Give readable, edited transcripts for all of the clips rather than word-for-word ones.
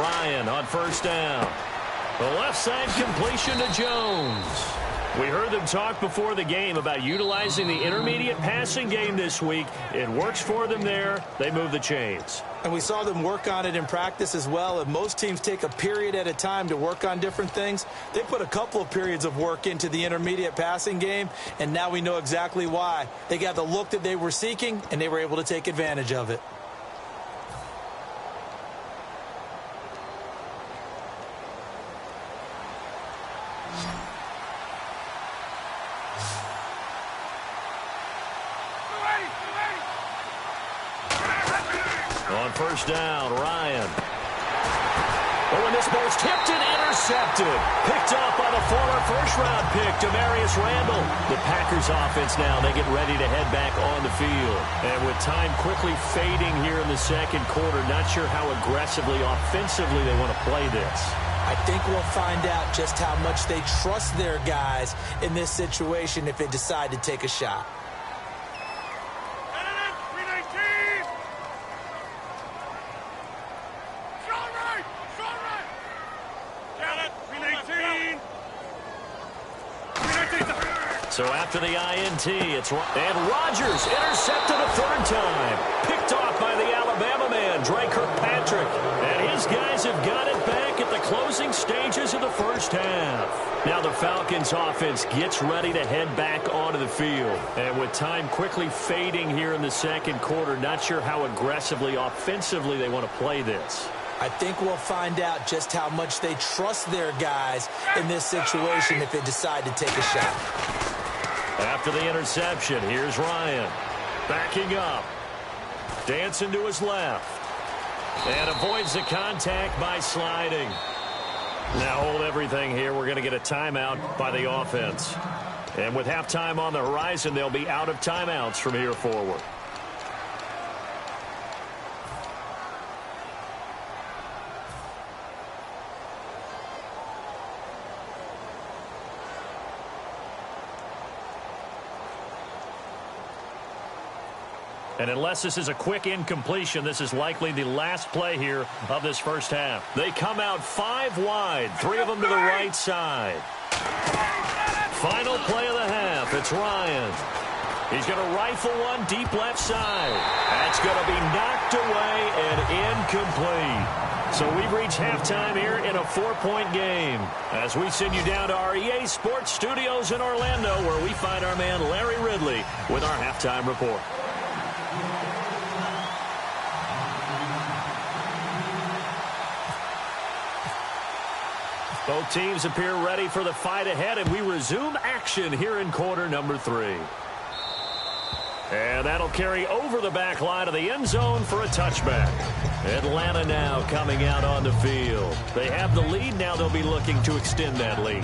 Ryan on first down. The left side completion to Jones. We heard them talk before the game about utilizing the intermediate passing game this week. It works for them there. They move the chains. And we saw them work on it in practice as well. And most teams take a period at a time to work on different things. They put a couple of periods of work into the intermediate passing game, and now we know exactly why. They got the look that they were seeking, and they were able to take advantage of it. On first down, Ryan. Oh, and this ball's tipped and intercepted. Picked off by the former first-round pick, Demarius Randall. The Packers offense now, they get ready to head back on the field. And with time quickly fading here in the second quarter, not sure how aggressively, offensively they want to play this. I think we'll find out just how much they trust their guys in this situation if they decide to take a shot. So after the INT, and Rodgers intercepted a third time. Picked off by the Alabama man, Dre Kirkpatrick. And his guys have got it back at the closing stages of the first half. Now the Falcons offense gets ready to head back onto the field. And with time quickly fading here in the second quarter, not sure how aggressively, offensively they want to play this. I think we'll find out just how much they trust their guys in this situation if they decide to take a shot. After the interception, here's Ryan. Backing up. Dancing to his left. And avoids the contact by sliding. Now hold everything here. We're going to get a timeout by the offense. And with halftime on the horizon, they'll be out of timeouts from here forward. And unless this is a quick incompletion, this is likely the last play here of this first half. They come out 5 wide, 3 of them to the right side. Final play of the half. It's Ryan. He's going to rifle one deep left side. That's going to be knocked away and incomplete. So we've reached halftime here in a 4-point game. As we send you down to our EA Sports Studios in Orlando, where we find our man Larry Ridley with our halftime report. Both teams appear ready for the fight ahead, and we resume action here in quarter number 3. And that'll carry over the back line of the end zone for a touchback. Atlanta now coming out on the field. They have the lead. Now they'll be looking to extend that lead.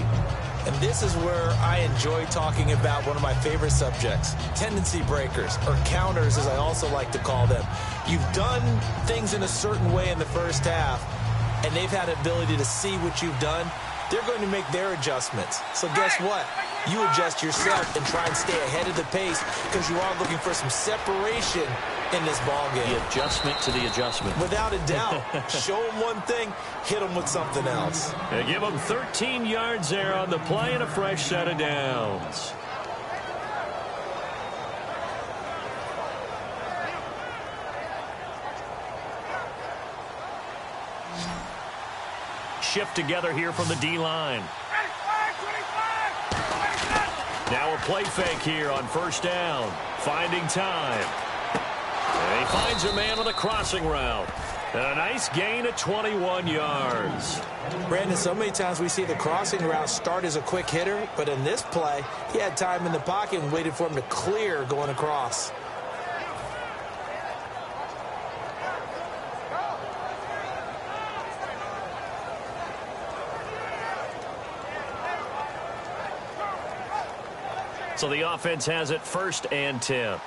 And this is where I enjoy talking about one of my favorite subjects, tendency breakers, or counters as I also like to call them. You've done things in a certain way in the first half, and they've had the ability to see what you've done. They're going to make their adjustments. So guess what? You adjust yourself and try and stay ahead of the pace because you are looking for some separation in this ball game. The adjustment to the adjustment. Without a doubt. Show them one thing, hit them with something else. They give them 13 yards there on the play and a fresh set of downs. Shift together here from the D-line. Now a play fake here on first down. Finding time. And he finds a man with a crossing route. And a nice gain of 21 yards. Brandon, so many times we see the crossing route start as a quick hitter, but in this play, he had time in the pocket and waited for him to clear going across. So the offense has it 1st and 10.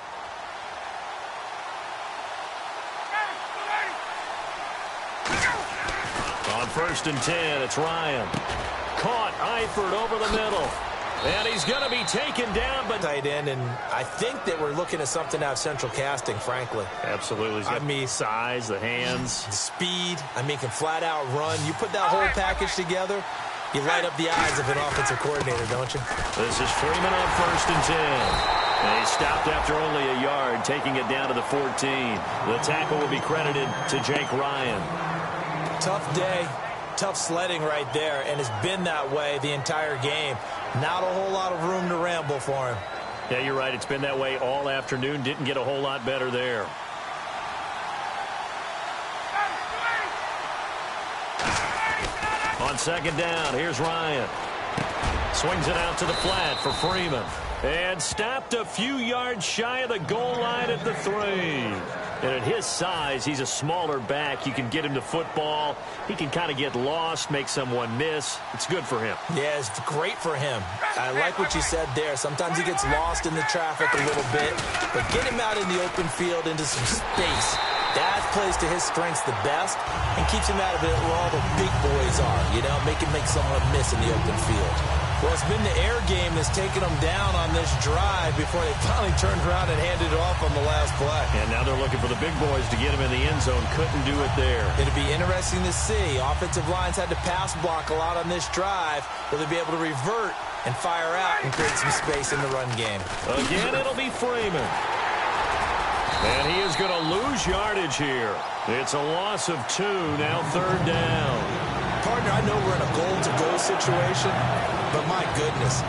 On 1st and 10, it's Ryan. Caught, Eifert over the middle. And he's going to be taken down, but tight end, and I think that we're looking at something out of central casting, frankly. Absolutely. I mean, size, the hands, the speed. I mean, can flat out run. You put that whole package together, you light up the eyes of an offensive coordinator, don't you? This is Freeman on 1st and 10. And he stopped after only a yard, taking it down to the 14. The tackle will be credited to Jake Ryan. Tough day, tough sledding right there, and it's been that way the entire game. Not a whole lot of room to ramble for him. Yeah, you're right. It's been that way all afternoon. Didn't get a whole lot better there. On 2nd down, here's Ryan. Swings it out to the flat for Freeman. And stopped a few yards shy of the goal line at the 3. And at his size, he's a smaller back. You can get him to football. He can kind of get lost, make someone miss. It's good for him. Yeah, it's great for him. I like what you said there. Sometimes he gets lost in the traffic a little bit. But get him out in the open field into some space. That plays to his strengths the best and keeps him out of it where all the big boys are. You know, make him make someone miss in the open field. Well, it's been the air game that's taken them down on this drive before they finally turned around and handed it off on the last play. And now they're looking for the big boys to get him in the end zone. Couldn't do it there. It'll be interesting to see. Offensive lines had to pass block a lot on this drive. Will they be able to revert and fire out and create some space in the run game? Again, it'll be Freeman. And he is going to lose yardage here. It's a loss of 2, now 3rd down. Partner, I know we're in a goal-to-go situation, but my goodness,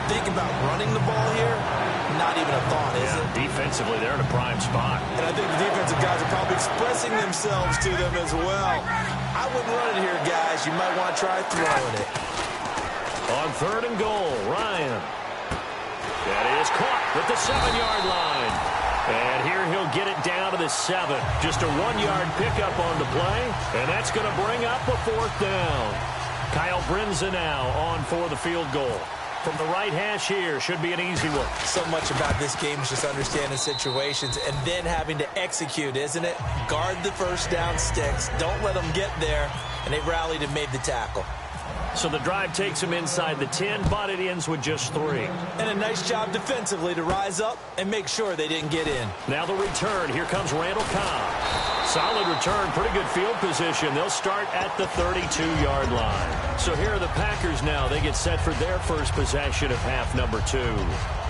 think about running the ball here, not even a thought, is it? Defensively, they're in a prime spot. And I think the defensive guys are probably expressing themselves to them as well. I wouldn't run it here, guys. You might want to try throwing it. On 3rd and goal, Ryan. That is caught at the 7-yard line. And here he'll get it down to the 7. Just a 1-yard pickup on the play. And that's going to bring up a 4th down. Kyle Brinza now on for the field goal. From the right hash here, should be an easy one. So much about this game is just understanding situations and then having to execute, isn't it? Guard the first down sticks. Don't let them get there. And they rallied and made the tackle. So the drive takes him inside the 10, but it ends with just 3. And a nice job defensively to rise up and make sure they didn't get in. Now the return. Here comes Randall Cobb. Solid return, pretty good field position. They'll start at the 32-yard line. So here are the Packers now. They get set for their first possession of half number 2.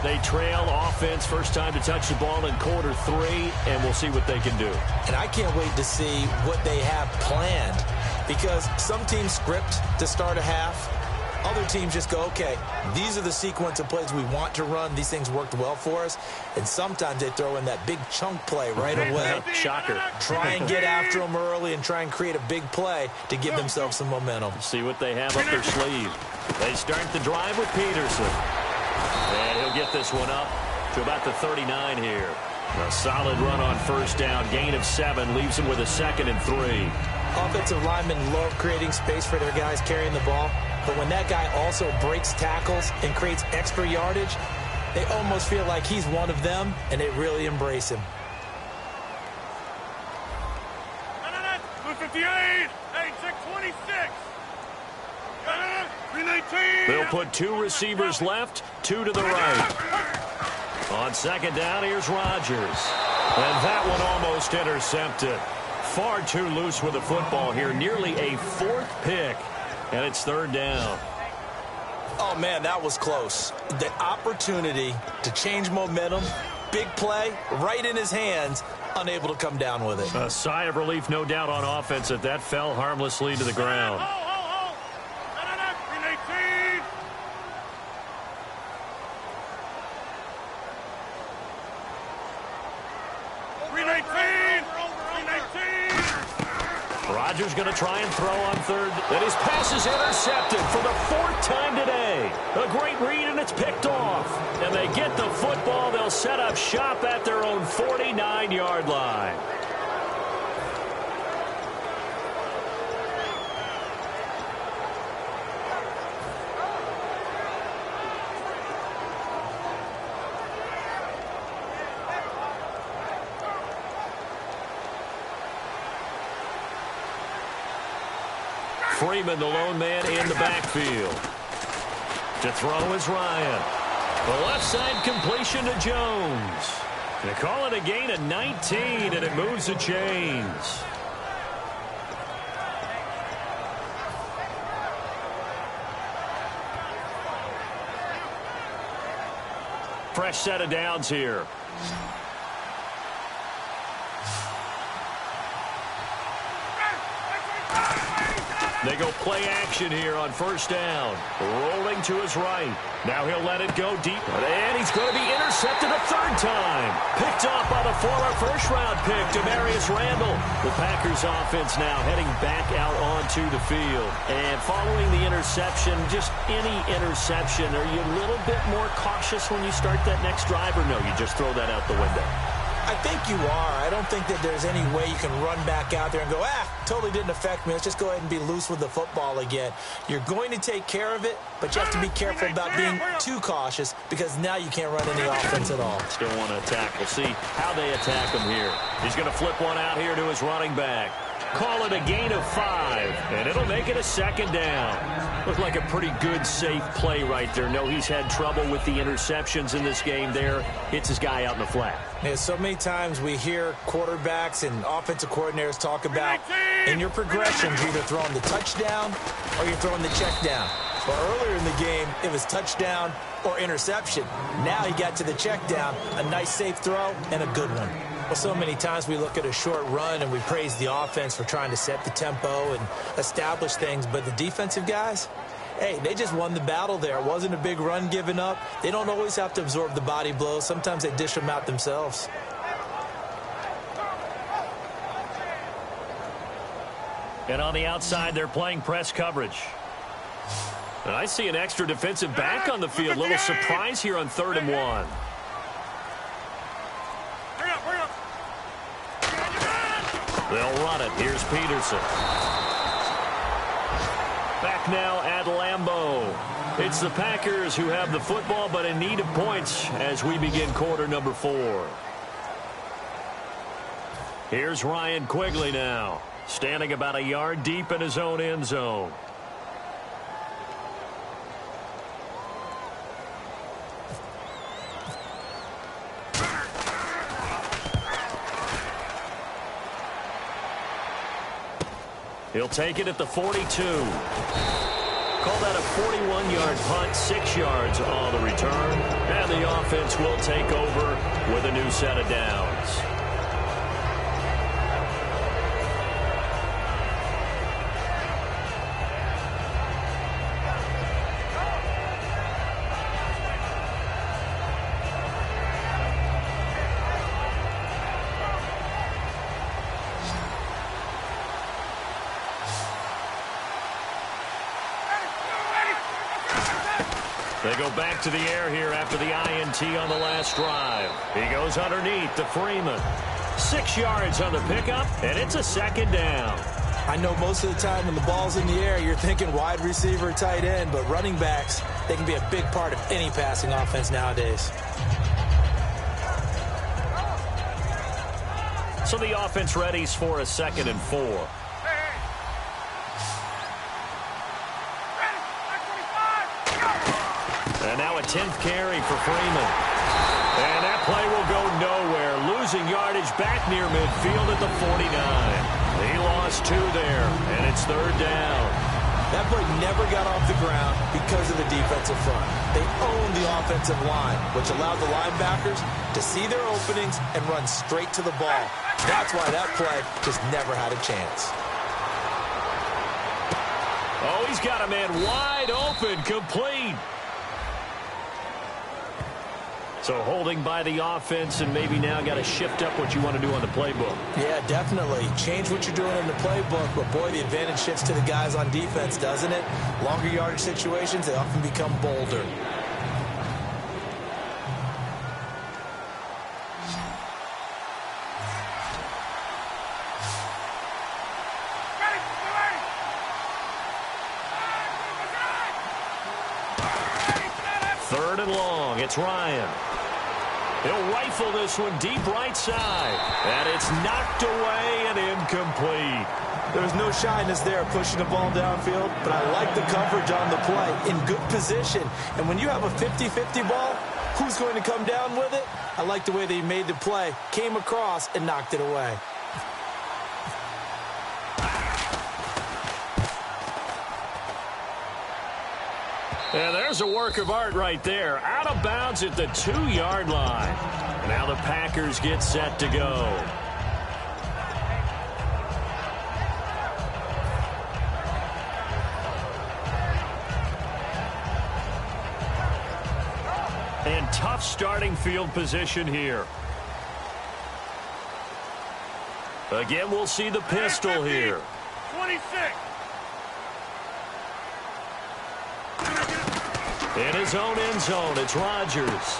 They trail offense, first time to touch the ball in quarter 3, and we'll see what they can do. And I can't wait to see what they have planned, because some teams script to start a half. Other teams just go, okay, these are the sequence of plays we want to run. These things worked well for us. And sometimes they throw in that big chunk play right away. Shocker. Try and get after them early and try and create a big play to give themselves some momentum. See what they have up their sleeve. They start the drive with Peterson. And he'll get this one up to about the 39 here. A solid run on first down. Gain of 7 leaves him with a 2nd and 3. Offensive linemen love creating space for their guys carrying the ball. But when that guy also breaks tackles and creates extra yardage, they almost feel like he's one of them, and they really embrace him. 258, 26. They'll put 2 receivers left, 2 to the right. On 2nd down, here's Rodgers. And that one almost intercepted. Far too loose with the football here. Nearly a 4th pick. And it's 3rd down. Oh, man, that was close. The opportunity to change momentum, big play, right in his hands, unable to come down with it. A sigh of relief, no doubt, on offense that that fell harmlessly to the ground. Rodgers going to try and throw on 3rd. And his pass is intercepted for the 4th time today. A great read, and it's picked off. And they get the football. They'll set up shop at their own 49-yard line. Freeman, the lone man in the backfield. To throw is Ryan. The left side completion to Jones. They call it a gain of 19, and it moves the chains. Fresh set of downs here. They go play action here on first down. Rolling to his right. Now he'll let it go deep. And he's going to be intercepted a third time. Picked off by the former first-round pick, Demarius Randall. The Packers offense now heading back out onto the field. And following the interception, just any interception, are you a little bit more cautious when you start that next drive, or no, you just throw that out the window? I think you are. I don't think that there's any way you can run back out there and go, totally didn't affect me. Let's just go ahead and be loose with the football again. You're going to take care of it, but you have to be careful about being too cautious because now you can't run any offense at all. Still want to attack. We'll see how they attack him here. He's going to flip one out here to his running back. Call it a gain of 5, and it'll make it a second down. Looked like a pretty good, safe play right there. No, he's had trouble with the interceptions in this game there. Hits his guy out in the flat. Yeah, so many times we hear quarterbacks and offensive coordinators talk about in your progressions, you're either throwing the touchdown or you're throwing the check down. Well, earlier in the game, it was touchdown or interception. Now he got to the check down, a nice safe throw, and a good one. Well, so many times we look at a short run and we praise the offense for trying to set the tempo and establish things, but the defensive guys, hey, they just won the battle there. It wasn't a big run given up. They don't always have to absorb the body blows. Sometimes they dish them out themselves. And on the outside, they're playing press coverage. And I see an extra defensive back on the field. Little surprise here on 3rd and 1. They'll run it. Here's Peterson. Back now at Lambeau. It's the Packers who have the football, but in need of points as we begin quarter number 4. Here's Ryan Quigley now, standing about a yard deep in his own end zone. He'll take it at the 42. Call that a 41-yard punt, 6 yards on the return. And the offense will take over with a new set of downs. They go back to the air here after the INT on the last drive. He goes underneath to Freeman. 6 yards on the pickup, and it's a second down. I know most of the time when the ball's in the air, you're thinking wide receiver, tight end, but running backs, they can be a big part of any passing offense nowadays. So the offense readies for a 2nd and 4. And now a 10th carry for Freeman. And that play will go nowhere. Losing yardage back near midfield at the 49. He lost 2 there, and it's 3rd down. That play never got off the ground because of the defensive front. They owned the offensive line, which allowed the linebackers to see their openings and run straight to the ball. That's why that play just never had a chance. Oh, he's got a man wide open, complete. So holding by the offense, and maybe now got to shift up what you want to do on the playbook. Yeah, definitely. Change what you're doing in the playbook, but boy, the advantage shifts to the guys on defense, doesn't it? Longer yardage situations, they often become bolder. Third and long, it's Ryan. He'll rifle this one deep right side. And it's knocked away and incomplete. There's no shyness there pushing the ball downfield, but I like the coverage on the play in good position. And when you have a 50-50 ball, who's going to come down with it? I like the way that he made the play, came across, and knocked it away. And there's a work of art right there. Out of bounds at the 2-yard line. Now the Packers get set to go. And tough starting field position here. Again, we'll see the pistol here. 26. In his own end zone, it's Rodgers.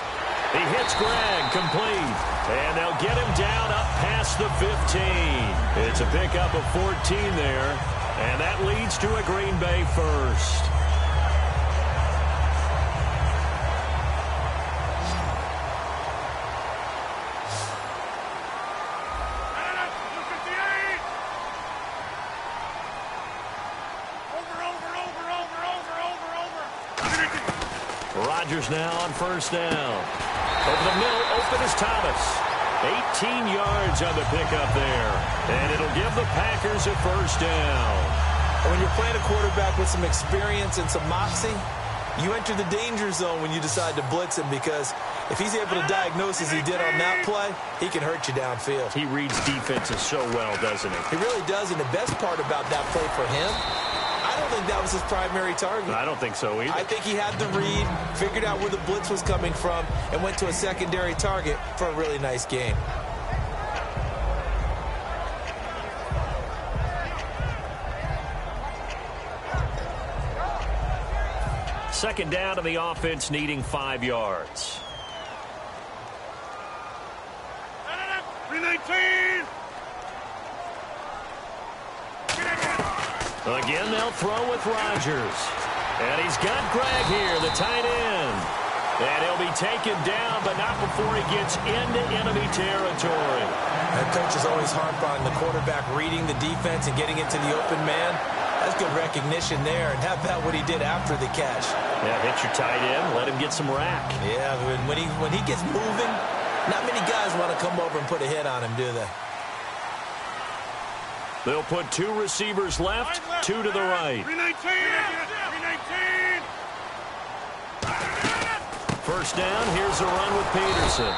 He hits Greg, complete. And they'll get him down up past the 15. It's a pickup of 14 there. And that leads to a Green Bay first. Rodgers now on first down. Over the middle, open is Thomas. 18 yards on the pickup there. And it'll give the Packers a first down. And when you're playing a quarterback with some experience and some moxie, you enter the danger zone when you decide to blitz him, because if he's able to diagnose as he did on that play, he can hurt you downfield. He reads defenses so well, doesn't he? He really does, and the best part about that play for him, I don't think that was his primary target. I don't think so either. I think he had the read, figured out where the blitz was coming from, and went to a secondary target for a really nice gain. Second down to the offense, needing 5 yards. 319. Again, they'll throw with Rodgers. And he's got Greg here, the tight end. And he'll be taken down, but not before he gets into enemy territory. That coach is always harp on the quarterback reading the defense and getting into the open man. That's good recognition there. And how about what he did after the catch? Yeah, hit your tight end, let him get some rack. Yeah, when he gets moving, not many guys want to come over and put a hit on him, do they? They'll put 2 receivers left, 2 to the right. 319. First down, here's a run with Peterson.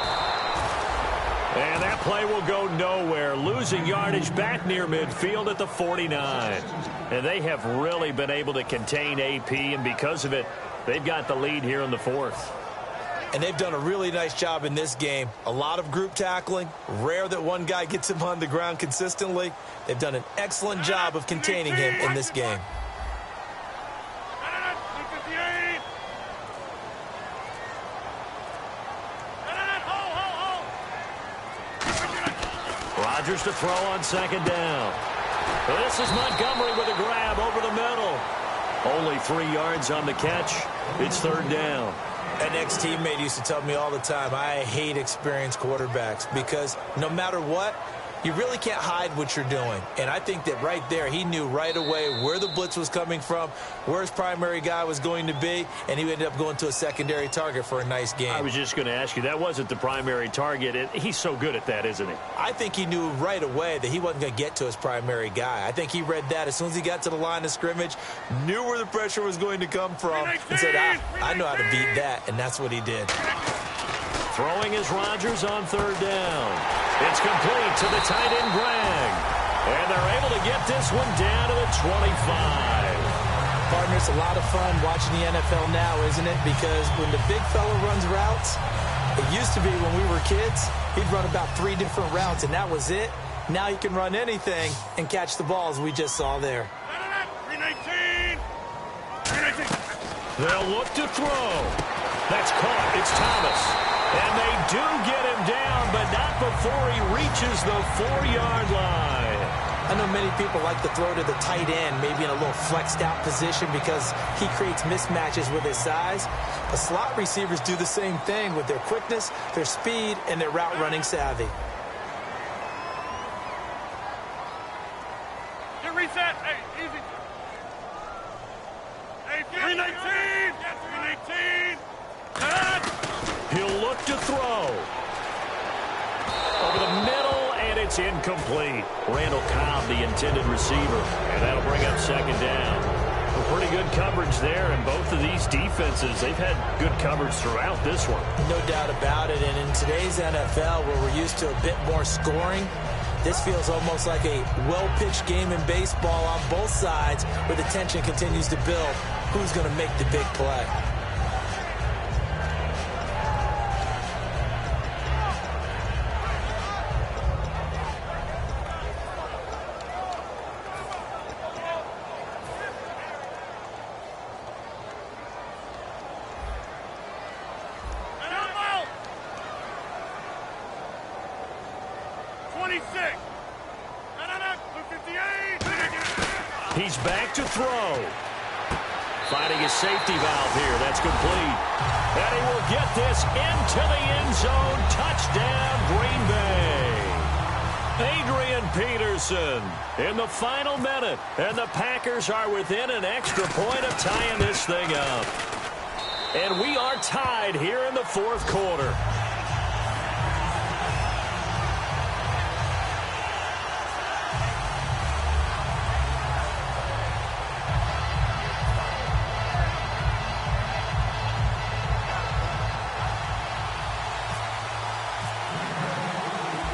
And that play will go nowhere. Losing yardage back near midfield at the 49. And they have really been able to contain AP, and because of it, they've got the lead here in the 4th. And they've done a really nice job in this game. A lot of group tackling. Rare that one guy gets him on the ground consistently. They've done an excellent job of containing him in this game. Rodgers to throw on second down. This is Montgomery with a grab over the middle. Only 3 yards on the catch. It's third down. An ex-teammate used to tell me all the time, I hate experienced quarterbacks, because no matter what, you really can't hide what you're doing. And I think that right there, he knew right away where the blitz was coming from, where his primary guy was going to be, and he ended up going to a secondary target for a nice game. I was just going to ask you, that wasn't the primary target. He's so good at that, isn't he? I think he knew right away that he wasn't going to get to his primary guy. I think he read that as soon as he got to the line of scrimmage, knew where the pressure was going to come from, and said, I know how to beat that, and that's what he did. Throwing is Rodgers on third down. It's complete to the tight end, Greg. And they're able to get this one down to the 25. Partner, it's a lot of fun watching the NFL now, isn't it? Because when the big fella runs routes, it used to be when we were kids, he'd run about 3 different routes, and that was it. Now he can run anything and catch the balls we just saw there. 319. They'll look to throw. That's caught. It's Thomas. And they do get him down, but not before he reaches the 4-yard line. I know many people like to throw to the tight end, maybe in a little flexed out position because he creates mismatches with his size. But slot receivers do the same thing with their quickness, their speed, and their route running savvy. Get reset. Hey, easy. Hey, 319. 319. He'll look to throw. Over the middle, and it's incomplete. Randall Cobb, the intended receiver, and that'll bring up second down. Well, pretty good coverage there, and both of these defenses, they've had good coverage throughout this one. No doubt about it, and in today's NFL, where we're used to a bit more scoring, this feels almost like a well-pitched game in baseball on both sides where the tension continues to build. Who's going to make the big play? He's back to throw. Finding his safety valve here. That's complete. And he will get this into the end zone. Touchdown, Green Bay. Adrian Peterson in the final minute. And the Packers are within an extra point of tying this thing up. And we are tied here in the fourth quarter.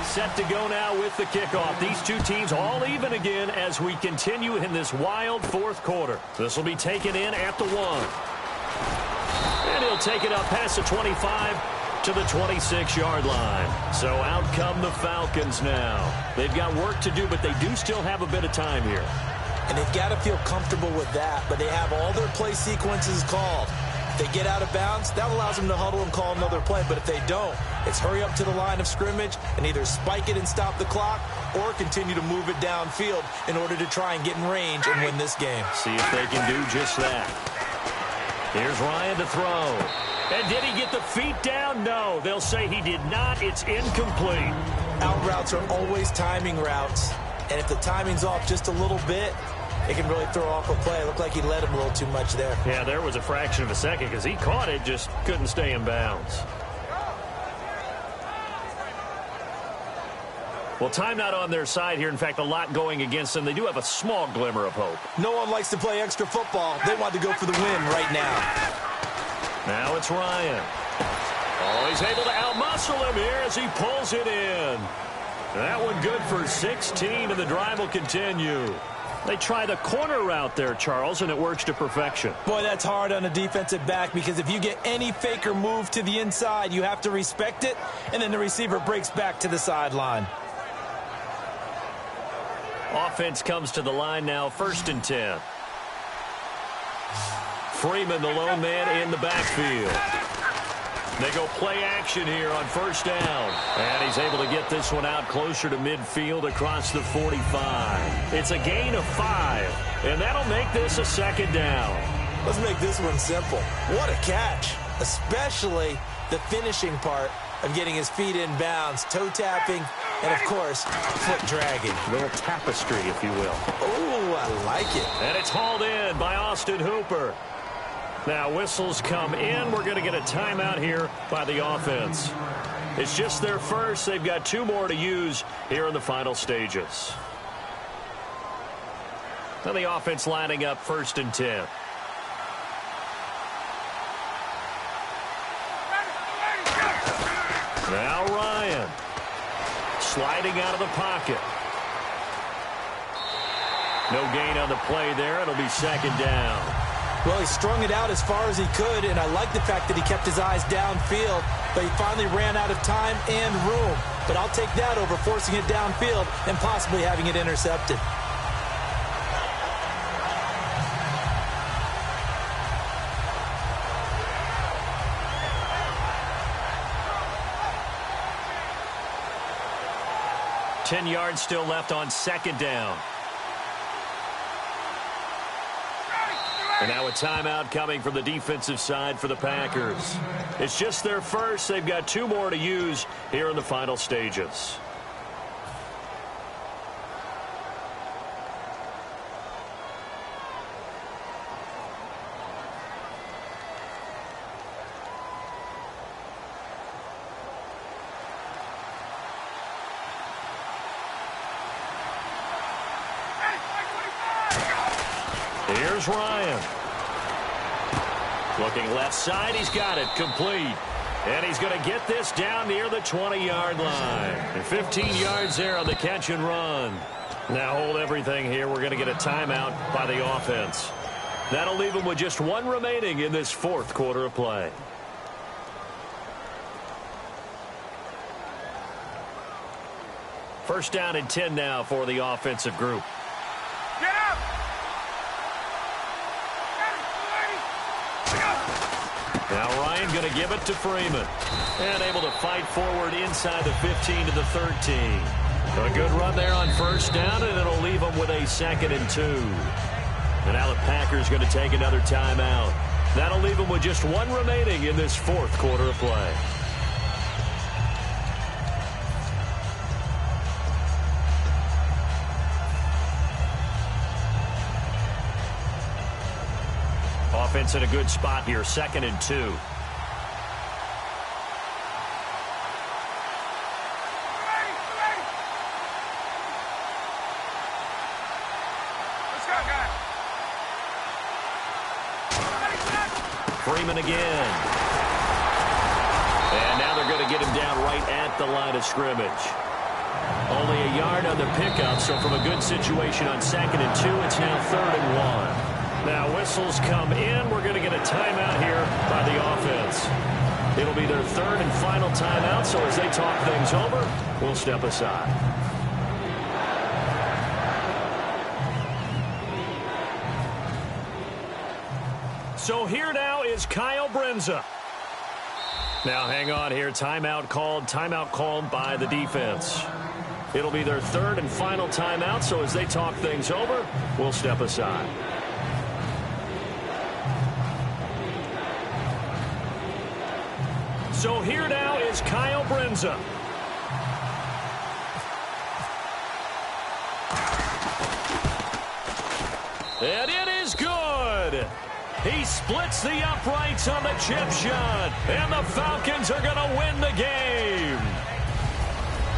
Set to go now with the kickoff. These two teams all even again as we continue in this wild fourth quarter. This will be taken in at the 1. And he'll take it up past the 25 to the 26-yard line. So out come the Falcons now. They've got work to do, but they do still have a bit of time here. And they've got to feel comfortable with that, but they have all their play sequences called. If they get out of bounds, that allows them to huddle and call another play. But if they don't, it's hurry up to the line of scrimmage and either spike it and stop the clock or continue to move it downfield in order to try and get in range and win this game. See if they can do just that. Here's Ryan to throw. And did he get the feet down? No. They'll say he did not. It's incomplete. Out routes are always timing routes. And if the timing's off just a little bit, it can really throw off a play. It looked like he led him a little too much there. Yeah, there was a fraction of a second because he caught it, just couldn't stay in bounds. Well, time not on their side here. In fact, a lot going against them. They do have a small glimmer of hope. No one likes to play extra football. They want to go for the win right now. Now it's Ryan. Oh, he's able to outmuscle him here as he pulls it in. That one good for 16, and the drive will continue. They try the corner route there, Charles, and it works to perfection. Boy, that's hard on a defensive back because if you get any faker move to the inside, you have to respect it, and then the receiver breaks back to the sideline. Offense comes to the line now, 1st and 10. Freeman, the lone man in the backfield. They go play action here on 1st down. And he's able to get this one out closer to midfield across the 45. It's a gain of 5, and that'll make this a 2nd down. Let's make this one simple. What a catch, especially the finishing part of getting his feet in bounds, toe tapping, and, of course, foot dragging. A little tapestry, if you will. Oh, I like it. And it's hauled in by Austin Hooper. Now whistles come in. We're going to get a timeout here by the offense. It's just their first. They've got 2 more to use here in the final stages. Now the offense lining up 1st and 10. Now Ryan sliding out of the pocket. No gain on the play there. It'll be 2nd down. Well, he strung it out as far as he could, and I like the fact that he kept his eyes downfield, but he finally ran out of time and room. But I'll take that over forcing it downfield and possibly having it intercepted. 10 yards still left on second down. And now a timeout coming from the defensive side for the Packers. It's just their first. They've got 2 more to use here in the final stages. Here's Ryan. Looking left side. He's got it. Complete. And he's going to get this down near the 20-yard line. And 15 yards there on the catch and run. Now hold everything here. We're going to get a timeout by the offense. That'll leave them with just 1 remaining in this 4th quarter of play. First down and 10 now for the offensive group. Get up! Now Ryan going to give it to Freeman. And able to fight forward inside the 15 to the 13. A good run there on first down, and it'll leave them with a 2nd and 2. And now the Packers going to take another timeout. That'll leave them with just 1 remaining in this 4th quarter of play. Offense in a good spot here, 2nd and 2. Freeman again. And now they're going to get him down right at the line of scrimmage. Only a yard on the pickup, so from a good situation on 2nd and 2, it's now 3rd and 1. Now whistles come in. We're going to get a timeout here by the offense. It'll be their 3rd and final timeout, so as they talk things over, we'll step aside. So here now is Kyle Brenza. Now hang on here. Timeout called by the defense. It'll be their 3rd and final timeout, so as they talk things over, we'll step aside. So here now is Kyle Brenza. And it is good. He splits the uprights on the chip shot. And the Falcons are going to win the game.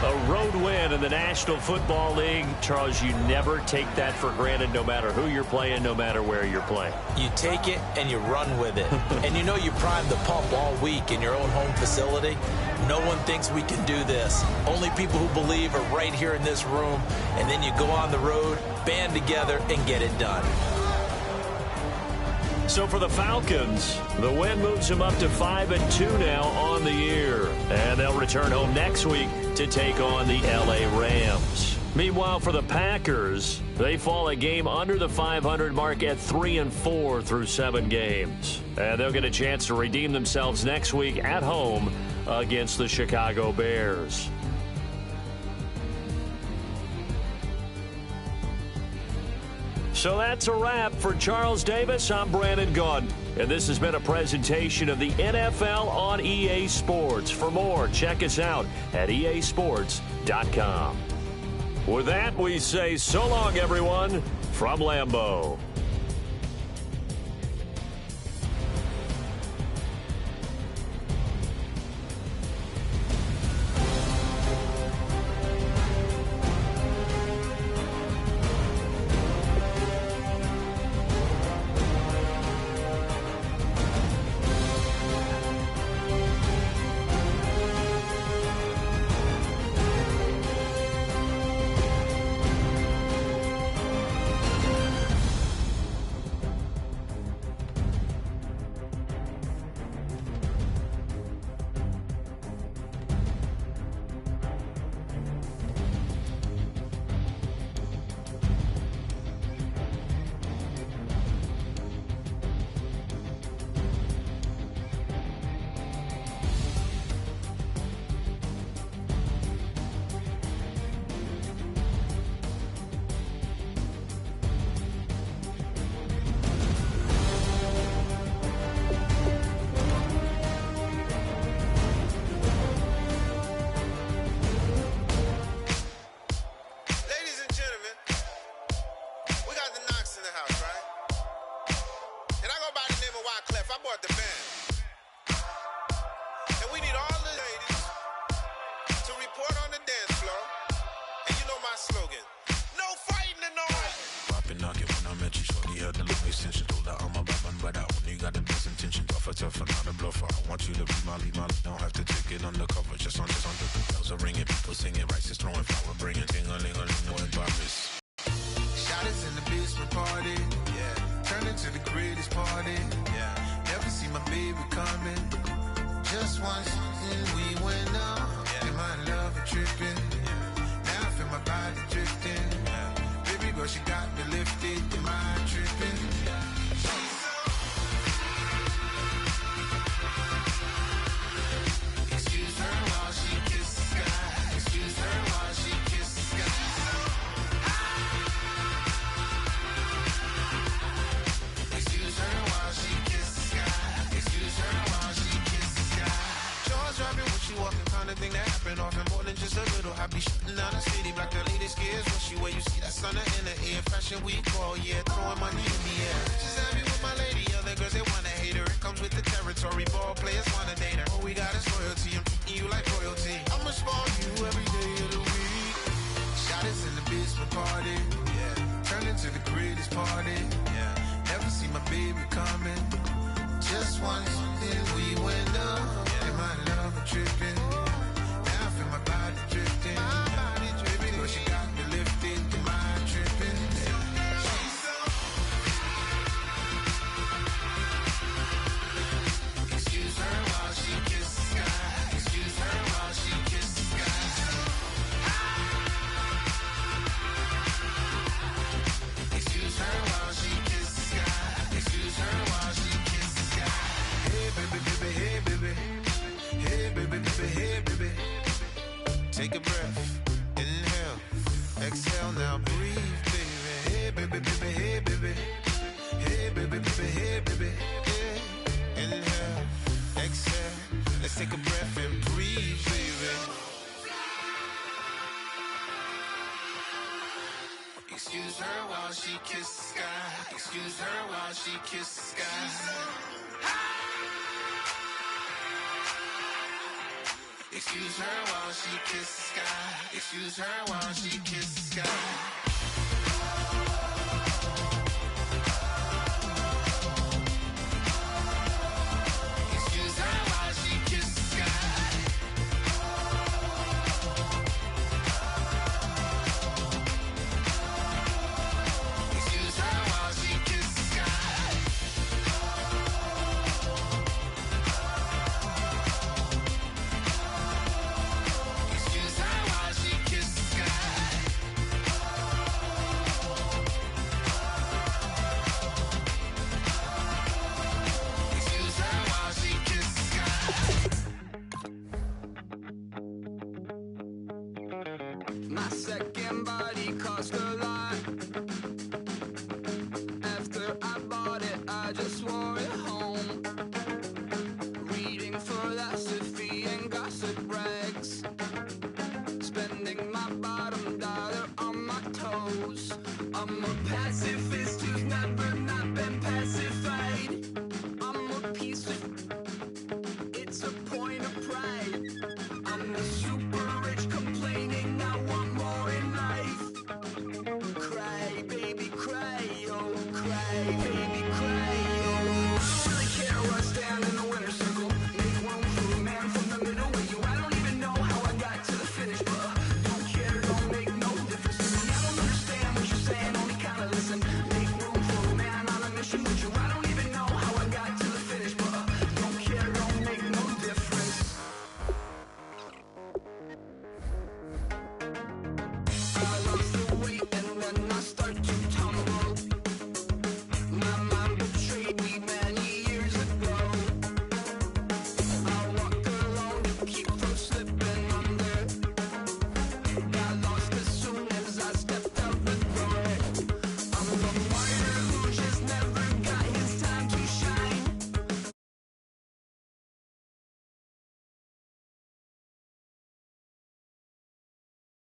A road win in the National Football League. Charles, you never take that for granted, no matter who you're playing, no matter where you're playing. You take it and you run with it. And you know you primed the pump all week in your own home facility. No one thinks we can do this. Only people who believe are right here in this room. And then you go on the road, band together, and get it done. So for the Falcons, the win moves them up to 5-2 now on the year. And they'll return home next week to take on the LA Rams. Meanwhile, for the Packers, they fall a game under the 500 mark at 3-4 through 7 games. And they'll get a chance to redeem themselves next week at home against the Chicago Bears. So that's a wrap. For Charles Davis, I'm Brandon Gaudin. And this has been a presentation of the NFL on EA Sports. For more, check us out at easports.com. With that, we say so long, everyone, from Lambeau. tough and not a bluffer. I want you to be my lead, don't have to take it undercover. Just under the bells are ringing, people singing, rice is throwing, flower bringing, ting-a-ling-a-ling, no Paris. Shot is in the basement party, yeah. Turn into the greatest party, yeah. Never see my baby coming. Just once, and we went up, yeah. And my love a tripping, yeah. Now I feel my body drifting, yeah. Baby girl, she got me lifted, the mind tripping, yeah. Excuse her while she kisses the sky. Excuse her while she kisses the sky. Excuse her while she kisses the sky. Excuse her while she kisses the sky. Jaws dropping when she walking, kind of thing that happen often. More than just a little. I be shutting down the city, black the latest gears. When she where you see that sun in the air. Fashion week all year, throwing money in the air. She's happy with my lady. Other girls they wanna hate her. It comes with the territory. Ball players wanna date her. All we got is loyalty. I'm treating you like royalty. I'ma spoil you every day of the week. Shot is in the basement party, yeah. Turn into the greatest party, yeah. Never see my baby coming. Just once, then we went up, yeah. And my love a tripping. Now I feel my body drifting. My body dripping. Girl, she got me lifted, the mind tripping. Yeah. Excuse her while she kisses the sky. Excuse her while she kisses the sky. Excuse her while she kisses the sky. Excuse her while she kisses the sky. Hey baby, baby, hey baby. Hey baby, baby, hey baby. Take a breath, inhale, exhale, now breathe, baby. Hey baby, baby, hey baby. Hey baby, baby, hey baby. Yeah. Inhale, exhale, let's take a breath and breathe, baby. Excuse her while she kisses the sky. Excuse her while she kisses the sky. Excuse her while she kisses the sky. Excuse her while she kisses the sky.